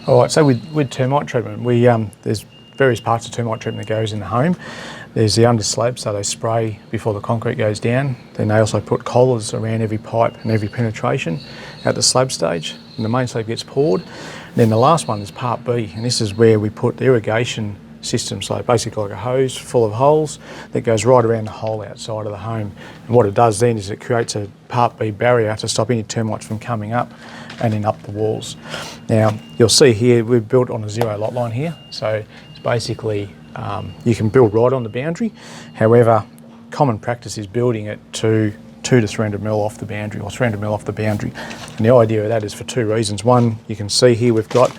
All right, so with termite treatment, there's various parts of termite treatment that goes in the home. There's the under slab, so they spray before the concrete goes down. Then they also put collars around every pipe and every penetration at the slab stage, and the main slab gets poured. And then the last one is part B, and this is where we put the irrigation system, so basically like a hose full of holes that goes right around the whole outside of the home. And what it does then is it creates a part B barrier to stop any termites from coming up and then up the walls. Now you'll see here we've built on a zero lot line here, so it's basically you can build right on the boundary. However, common practice is building it to 200 to 300 mil off the boundary, or 300 mil off the boundary. And the idea of that is for two reasons. One, you can see here we've got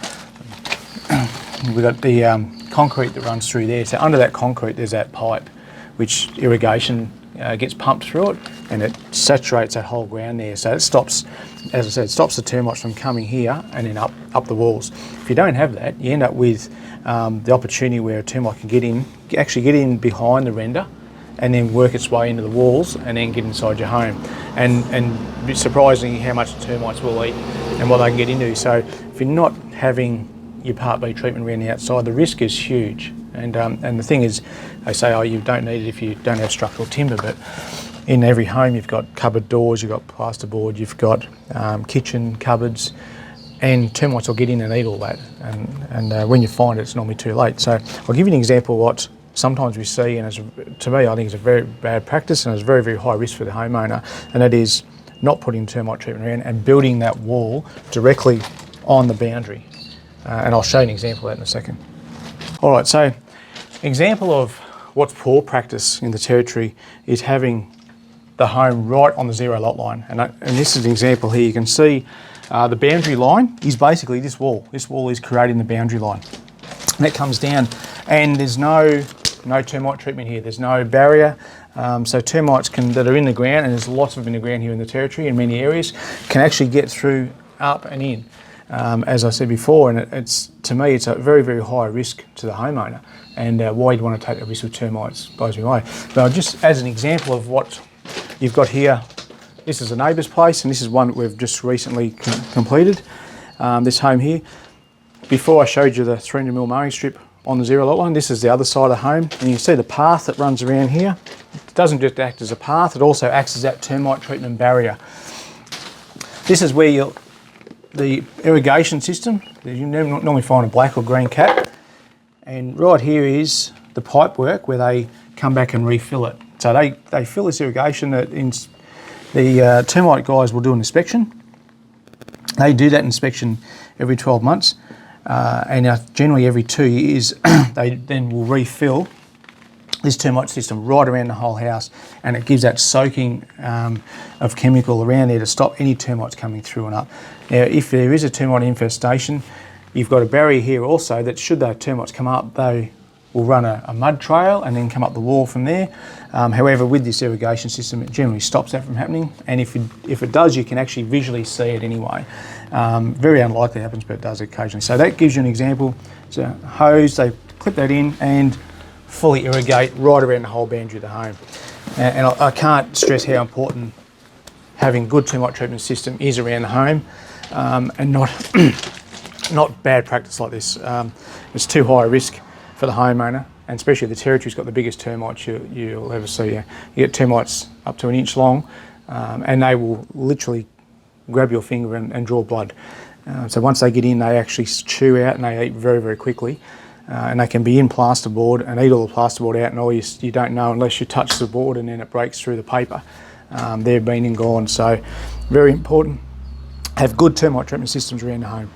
the concrete that runs through there. So under that concrete there's that pipe which irrigation gets pumped through it, and it saturates that whole ground there. So it stops, as I said, stops the termites from coming here and then up the walls. If you don't have that, you end up with the opportunity where a termite can actually get in behind the render and then work its way into the walls and then get inside your home. And surprisingly how much termites will eat and what they can get into. So if you're not having your Part B treatment around the outside, the risk is huge. And the thing is, they say, oh, you don't need it if you don't have structural timber, but in every home you've got cupboard doors, you've got plasterboard, you've got kitchen cupboards, and termites will get in and eat all that. And when you find it, it's normally too late. So I'll give you an example of what sometimes we see, and to me I think it's a very bad practice and it's very, very high risk for the homeowner, and that is not putting termite treatment around and building that wall directly on the boundary. And I'll show you an example of that in a second. All right, so example of what's poor practice in the territory is having the home right on the zero lot line. And this is an example here. You can see the boundary line is basically this wall. This wall is creating the boundary line. And it comes down, and there's no termite treatment here. There's no barrier. So termites that are in the ground, and there's lots of them in the ground here in the territory in many areas, can actually get through, up and in. As I said before, and to me it's a very, very high risk to the homeowner, and why you'd want to take the risk with termites blows me away. But just as an example of what you've got here, this is a neighbour's place, and this is one that we've just recently completed, this home here. Before I showed you the 300mm mowing strip on the zero lot line, this is the other side of the home, and you can see the path that runs around here. It doesn't just act as a path, it also acts as that termite treatment barrier. This is where the irrigation system, you normally find a black or green cap, and right here is the pipe work where they come back and refill it. So they fill this irrigation. The termite guys will do an inspection. They do that inspection every 12 months, and generally every 2 years they then will refill this termite system right around the whole house, and it gives that soaking of chemical around there to stop any termites coming through and up. Now, if there is a termite infestation, you've got a barrier here also that should those termites come up, they will run a mud trail and then come up the wall from there. However, with this irrigation system, it generally stops that from happening, and if it does, you can actually visually see it anyway. Very unlikely it happens, but it does occasionally. So that gives you an example. It's a hose, they clip that in and fully irrigate right around the whole boundary of the home. And I can't stress how important having good termite treatment system is around the home, and not bad practice like this. It's too high a risk for the homeowner, and especially the territory's got the biggest termites you'll ever see. You get termites up to 1 inch long, and they will literally grab your finger and draw blood. So once they get in, they actually chew out and they eat very, very quickly. And they can be in plasterboard and eat all the plasterboard out, and all you don't know unless you touch the board and then it breaks through the paper. They're been and gone. So very important, have good termite treatment systems around the home.